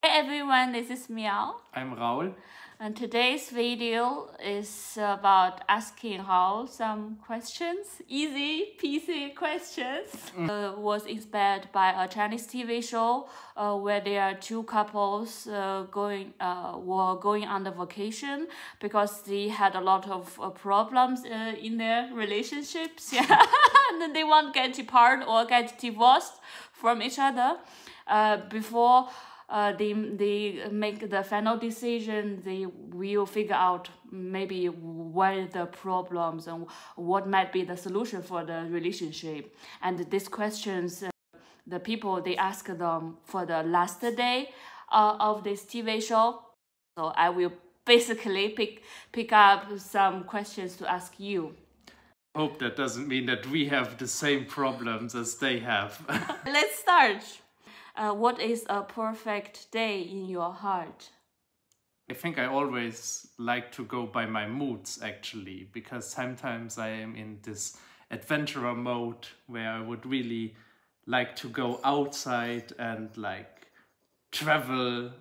Hey everyone, this is Miao. I'm Raul. And today's video is about asking how some questions, easy peasy questions, was inspired by a Chinese TV show where there are two couples were going on the vacation because they had a lot of problems in their relationships. Yeah, and then they want to get apart or get divorced from each other before. They make the final decision. They will figure out maybe what are the problems and what might be the solution for the relationship. And these questions, the people, they ask them for the last day of this TV show. So I will basically pick up some questions to ask you. Hope that doesn't mean that we have the same problems as they have. Let's start. What is a perfect day in your heart? I think I always like to go by my moods actually, because sometimes I am in this adventurer mode where I would really like to go outside and like travel,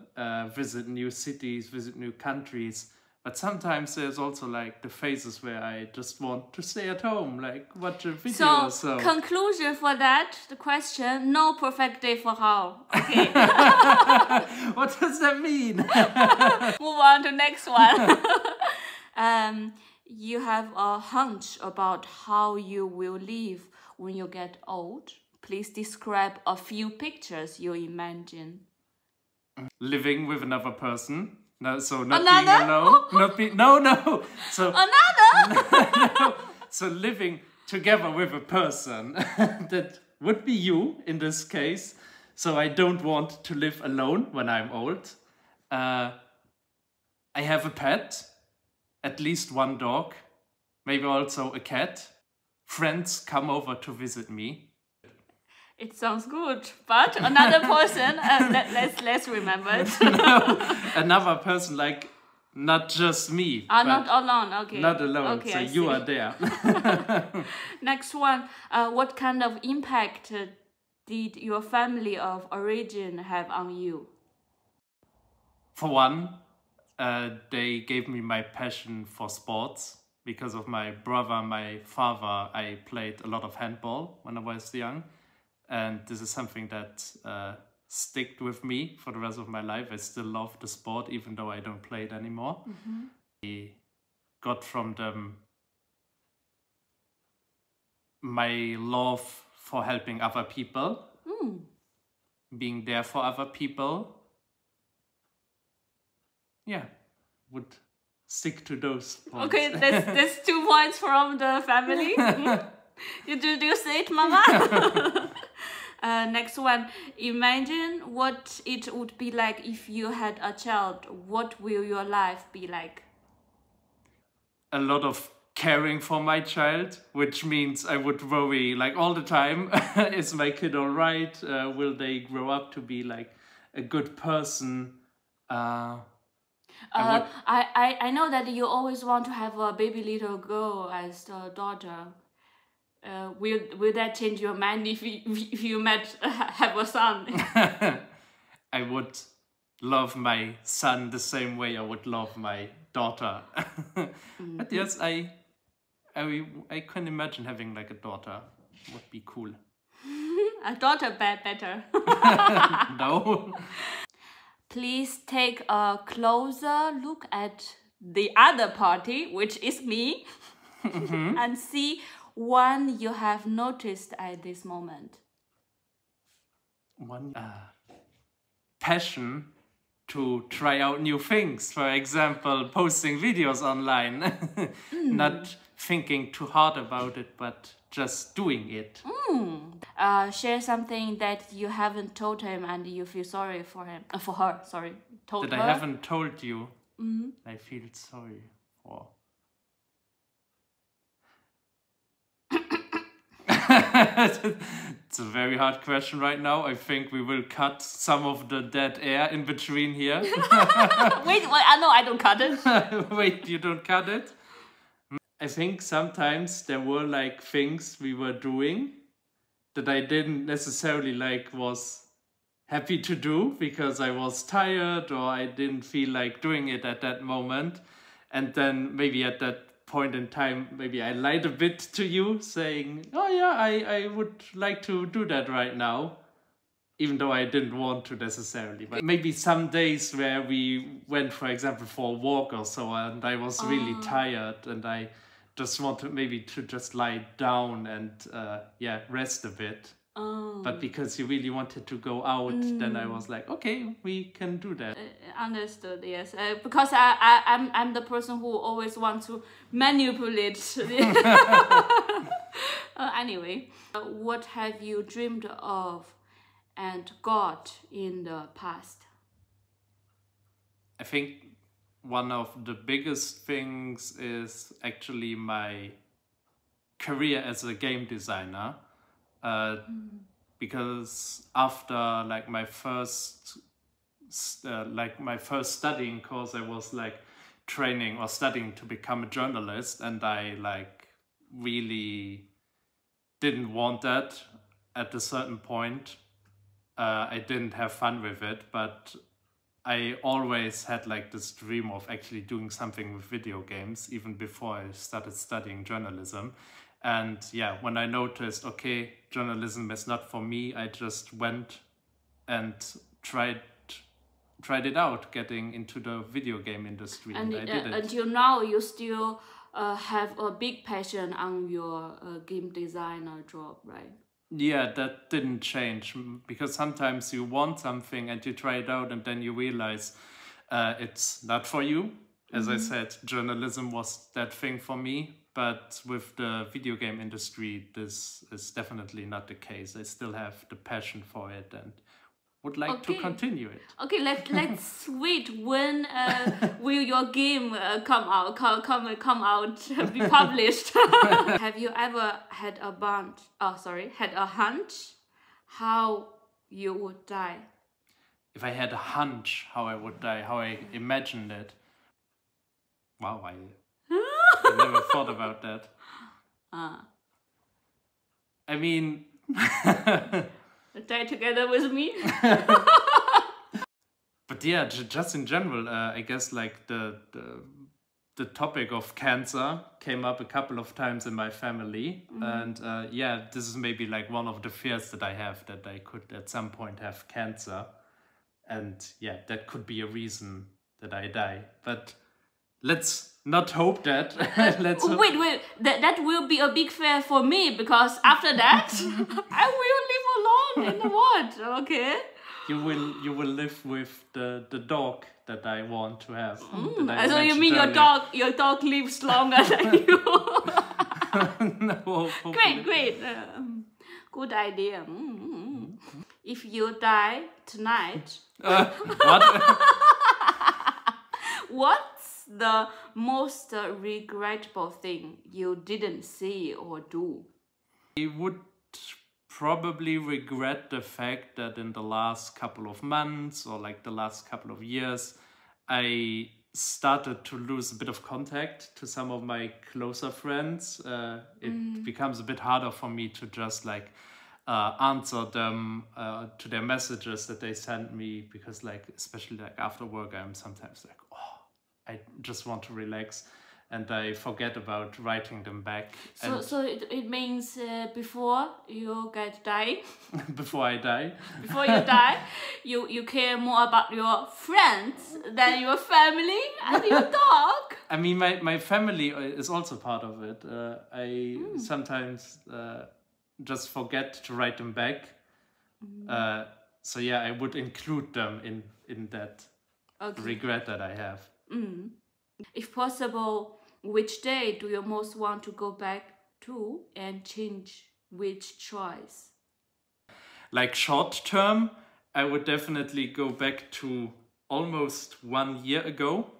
visit new cities, visit new countries. But sometimes there's also like the phases where I just want to stay at home, like watch a video. So conclusion for that, the question, no perfect day for how. Okay. What does that mean? Move on to next one. You have a hunch about how you will live when you get old. Please describe a few pictures you imagine. Living with another person. No, so not Another? being alone. No. So Another? no. So living together with a person that would be you in this case. So I don't want to live alone when I'm old. I have a pet, at least one dog, maybe also a cat. Friends come over to visit me. It sounds good, but another person, let's remember it. No, another person, like not just me. Not alone, okay. Not alone, okay, so you are there. Next one, what kind of impact did your family of origin have on you? For one, they gave me my passion for sports. Because of my brother, my father, I played a lot of handball when I was young. And this is something that sticked with me for the rest of my life. I still love the sport, even though I don't play it anymore. Mm-hmm. I got from them my love for helping other people, being there for other people. Yeah, would stick to those points. Okay, that's 2 points from the family. You do say it, Mama? Next one. Imagine what it would be like if you had a child. What will your life be like? A lot of caring for my child, which means I would worry like all the time. Is my kid all right? Will they grow up to be like a good person? I know that you always want to have a baby little girl as a daughter. Will that change your mind if you might have a son? I would love my son the same way I would love my daughter. But yes, I can imagine having like a daughter. Would be cool. A daughter better. No. Please take a closer look at the other party, which is me, and see one you have noticed at this moment. One passion to try out new things. For example, posting videos online. Not thinking too hard about it, but just doing it. Share something that you haven't told him and you feel sorry for him. For her, sorry. Told her. That I haven't told you. I feel sorry for. It's a very hard question right now. I think we will cut some of the dead air in between here. Wait, no, I don't cut it. Wait, you don't cut it? I think sometimes there were like things we were doing that I didn't necessarily like was happy to do because I was tired or I didn't feel like doing it at that moment. And then maybe at that point in time, maybe I lied a bit to you saying, oh yeah, I would like to do that right now, even though I didn't want to necessarily. But maybe some days where we went, for example, for a walk or so, and I was really tired and I just wanted maybe to just lie down and rest a bit. But because you really wanted to go out, then I was like, okay, we can do that. Understood, yes. Because I'm the person who always wants to manipulate. Anyway, what have you dreamed of and got in the past? I think one of the biggest things is actually my career as a game designer. Because after like my first studying course, I was like training or studying to become a journalist, and I like really didn't want that at a certain point. I didn't have fun with it, but I always had like this dream of actually doing something with video games even before I started studying journalism. And yeah, when I noticed, okay, journalism is not for me, I just went and tried it out, getting into the video game industry, and I did it. Until now, you still have a big passion on your game designer job, right? Yeah, that didn't change, because sometimes you want something and you try it out and then you realize it's not for you. As I said, journalism was that thing for me. But with the video game industry, this is definitely not the case. I still have the passion for it and would like to continue it. Okay, let's wait. When will your game come out? Be published? Have you ever had a hunch how you would die? If I had a hunch how I would die, how I imagined it. Wow, I never thought about that. I mean... Die together with me? But yeah, just in general, I guess like the topic of cancer came up a couple of times in my family. And yeah, this is maybe like one of the fears that I have, that I could at some point have cancer. And yeah, that could be a reason that I die. But let's not hope that. Wait. That will be a big fear for me, because after that, I will live alone in the world. Okay. You will live with the dog that I want to have. So you mean your dog lives longer than you? No. Great. Good idea. If you die tonight, what? What's the most regrettable thing you didn't see or do? I would probably regret the fact that in the last couple of months or like the last couple of years, I started to lose a bit of contact to some of my closer friends. It becomes a bit harder for me to just like answer them to their messages that they send me, because like especially like after work, I'm sometimes like, I just want to relax, and I forget about writing them back. So it means before you die, before I die, before you die, you care more about your friends than your family and your dog. I mean, my family is also part of it. I sometimes just forget to write them back. So yeah, I would include them in that regret that I have. If possible, which day do you most want to go back to and change which choice? Like short term, I would definitely go back to almost 1 year ago,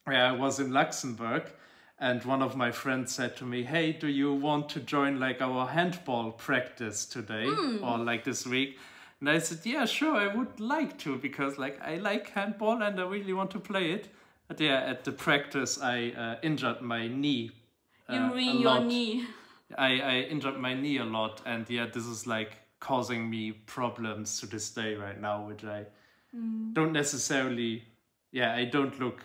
where I was in Luxembourg, and one of my friends said to me, hey, do you want to join like our handball practice today or like this week? And I said, yeah, sure, I would like to, because like I like handball and I really want to play it. But yeah, at the practice, I injured my knee. You ruined your knee. I injured my knee a lot, and yeah, this is like causing me problems to this day right now, which I don't necessarily, I don't look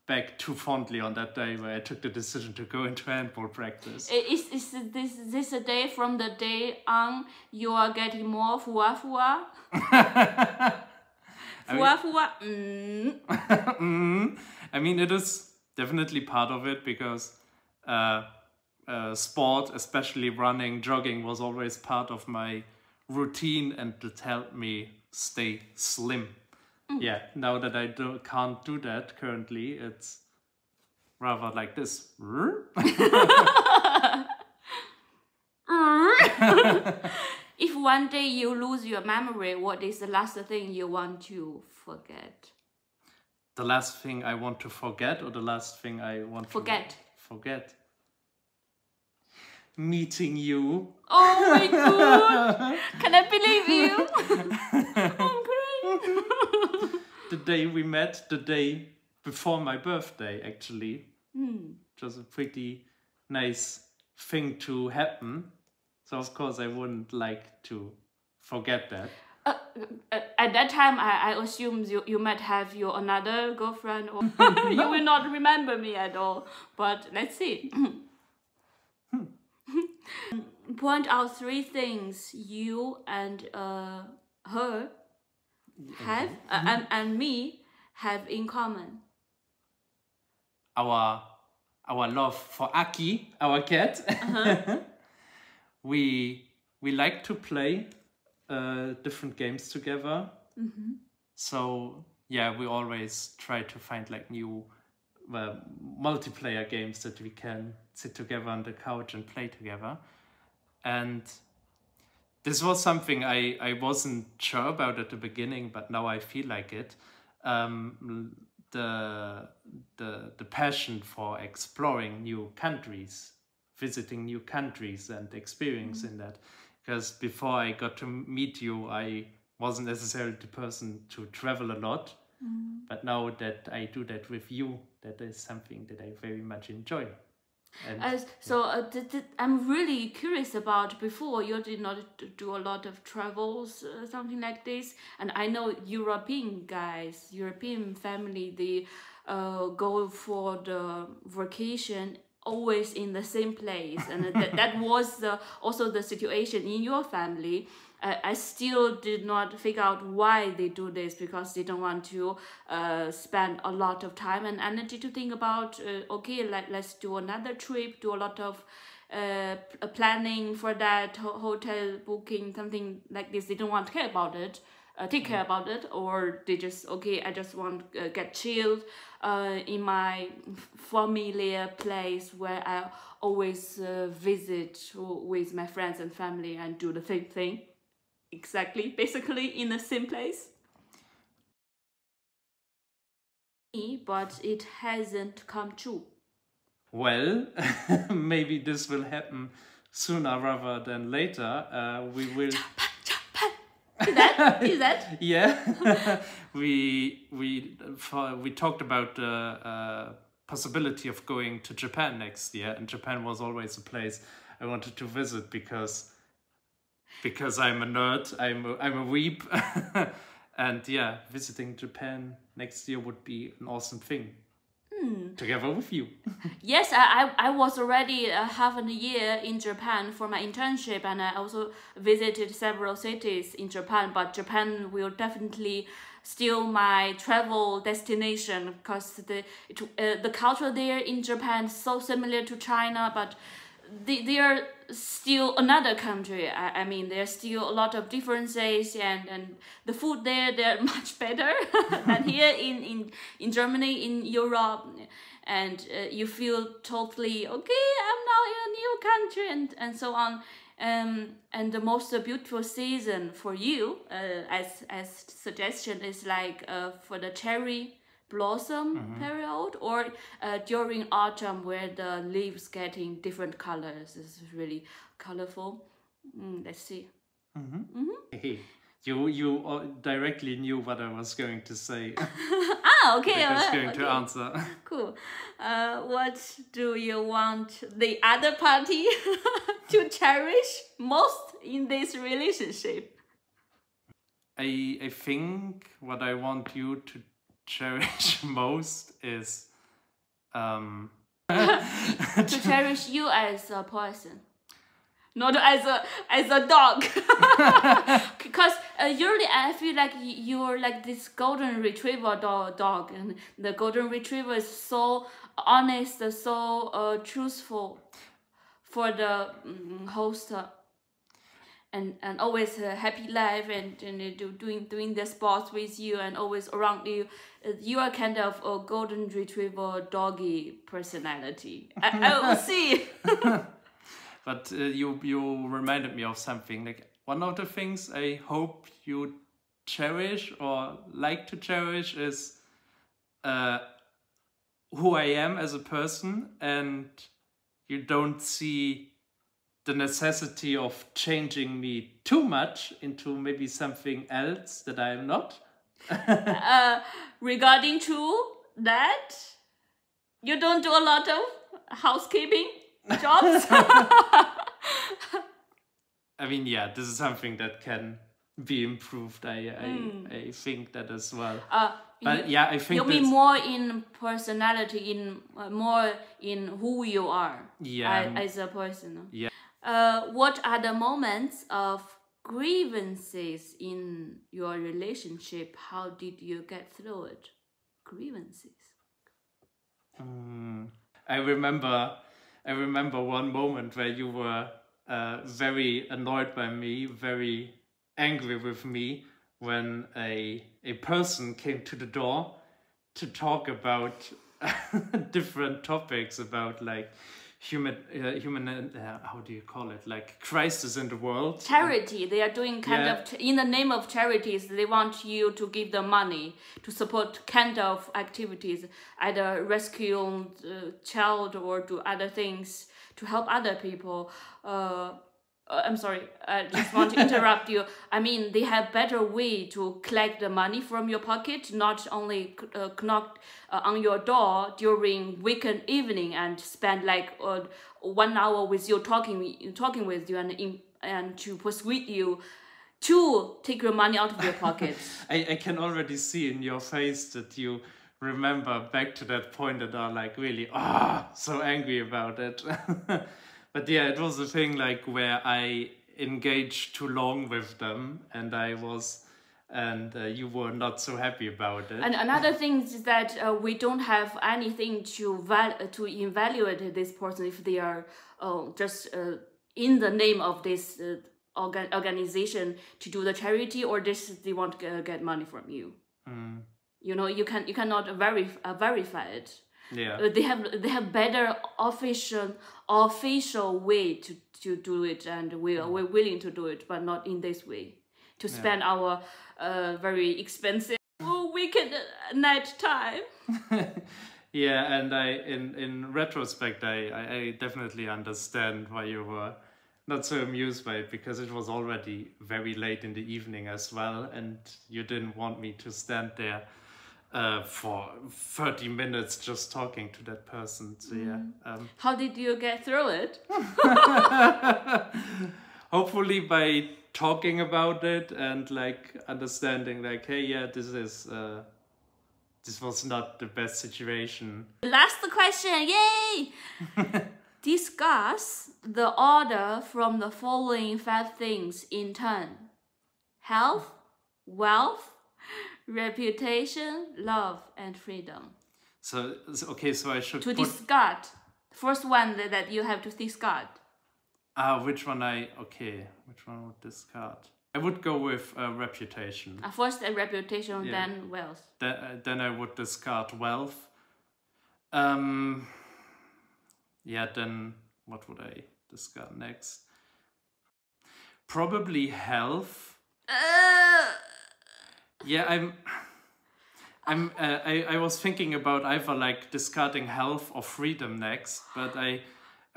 back too fondly on that day where I took the decision to go into handball practice. Is this a day from the day on you are getting more fua? Fua? I mean, it is definitely part of it because sport, especially running, jogging, was always part of my routine and it helped me stay slim. Yeah, now that I can't do that currently, it's rather like this. If one day you lose your memory, what is the last thing you want to forget? The last thing I want to forget or the last thing I want to forget? Meeting you. Oh my god! Can I believe you? I'm crying. The day we met, the day before my birthday, actually. Which was a pretty nice thing to happen. So of course I wouldn't like to forget that. At that time, I assume you might have your another girlfriend, or you will not remember me at all. But let's see. Point out 3 things you and her have and me have in common. Our love for Aki, our cat. We like to play different games together. So yeah, we always try to find like new multiplayer games that we can sit together on the couch and play together. And this was something I wasn't sure about at the beginning, but now I feel like it. The passion for exploring new countries, visiting new countries and experiencing that. Because before I got to meet you, I wasn't necessarily the person to travel a lot. But now that I do that with you, that is something that I very much enjoy. I'm really curious about, before you did not do a lot of travels, something like this. And I know European family, they go for the vacation always in the same place, and that was also the situation in your family. I still did not figure out why they do this, because they don't want to spend a lot of time and energy to think about, let's do another trip, do a lot of planning for that, hotel booking, something like this. They don't want to care about it. Take care about it, or they just I just want to get chilled in my familiar place where I always visit with my friends and family and do the same thing, basically in the same place. But it hasn't come true. Well, maybe this will happen sooner rather than later. We will. Is that? Yeah. we talked about the possibility of going to Japan next year, and Japan was always a place I wanted to visit because I'm a nerd, I'm a weeb, and yeah, visiting Japan next year would be an awesome thing. Together with you. Yes, I was already half a year in Japan for my internship, and I also visited several cities in Japan, but Japan will definitely still my travel destination, because the culture there in Japan is so similar to China, but they are still another country. I mean, there's still a lot of differences, and the food there, they're much better than here in Germany, in Europe, and you feel totally okay, I'm now in a new country, and so on. And the most beautiful season for you, as suggestion, is like for the cherry blossom period, or during autumn, where the leaves getting different colors. It's really colorful. Let's see. Hey, you directly knew what I was going to say. Okay. I was going to answer. Cool. What do you want the other party to cherish most in this relationship? I think what I want you to cherish most is To cherish you as a person, not as a dog. Because usually I feel like you're like this golden retriever dog, and the golden retriever is so honest, so truthful for the host. And always a happy life and doing the sports with you and always around you. You are kind of a golden retriever doggy personality. I will see. But you reminded me of something. Like one of the things I hope you cherish or like to cherish is who I am as a person, and you don't see the necessity of changing me too much into maybe something else that I am not. Regarding to that, you don't do a lot of housekeeping jobs. I mean, yeah, this is something that can be improved. I think that as well. But yeah, I think you mean more in personality, in more in who you are. Yeah, as a person. Yeah. What are the moments of grievances in your relationship? How did you get through it? Grievances. I remember one moment where you were very annoyed by me, very angry with me when a person came to the door to talk about different topics about like human how do you call it, like crisis in the world, charity. They are doing kind of in the name of charities. They want you to give them money to support kind of activities, either rescue child or do other things to help other people. I'm sorry, I just want to interrupt you. I mean, they have better way to collect the money from your pocket, not only knock on your door during weekend evening and spend like 1 hour with you talking with you and to persuade you to take your money out of your pocket. I can already see in your face that you remember back to that point and are like really so angry about it. But yeah, it was a thing like where I engaged too long with them, and you were not so happy about it. And another thing is that we don't have anything to evaluate this person if they are just in the name of this organization to do the charity, or they want to get money from you. You know, you cannot verify it. Yeah, they have better official way to do it, and we're willing to do it, but not in this way to spend our very expensive weekend night time. Yeah, and in retrospect I definitely understand why you were not so amused by it, because it was already very late in the evening as well, and you didn't want me to stand there for 30 minutes just talking to that person. So yeah. How did you get through it? Hopefully by talking about it and like understanding like, hey, yeah, this was not the best situation. Last question, yay! Discuss the order from the following 5 things in turn: health, wealth, reputation, love, and freedom. So okay, so I should discard. First one that you have to discard. Which one would discard? I would go with reputation. First reputation, then wealth. Then I would discard wealth. Yeah, then what would I discard next? Probably health. Yeah, I was thinking about either like discarding health or freedom next, but I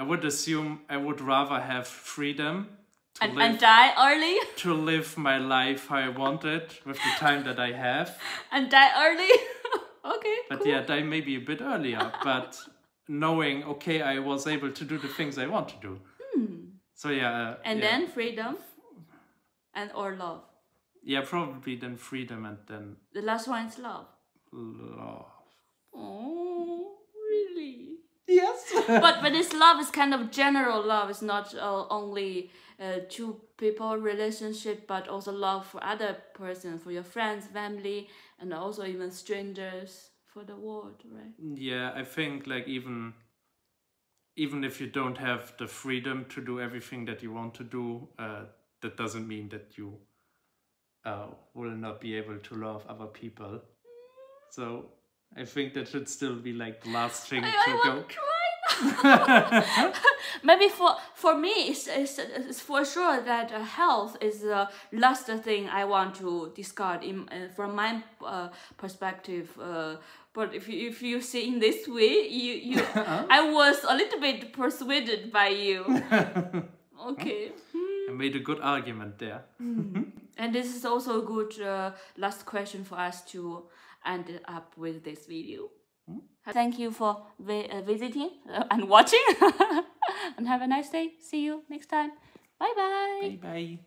would assume I would rather have freedom and die early. To live my life how I want it with the time that I have. And die early. Okay. But cool. yeah, die maybe a bit earlier, but knowing I was able to do the things I want to do. So yeah. And then freedom. and or love? Yeah, probably then freedom and then The last one is love. love. Oh, really? Yes. But this love is kind of general love. It's not only two people relationship, but also love for other person, for your friends, family, and also even strangers, for the world, right? Yeah, I think like even if you don't have the freedom to do everything that you want to do, that doesn't mean that you will not be able to love other people. So I think that should still be like the last thing to go. Maybe for me, it's for sure that health is the last thing I want to discard from my perspective. But if you see in this way, you I was a little bit persuaded by you. Okay. I made a good argument there. And this is also a good last question for us to end up with this video. Thank you for visiting and watching. And have a nice day. See you next time. Bye bye. Bye bye.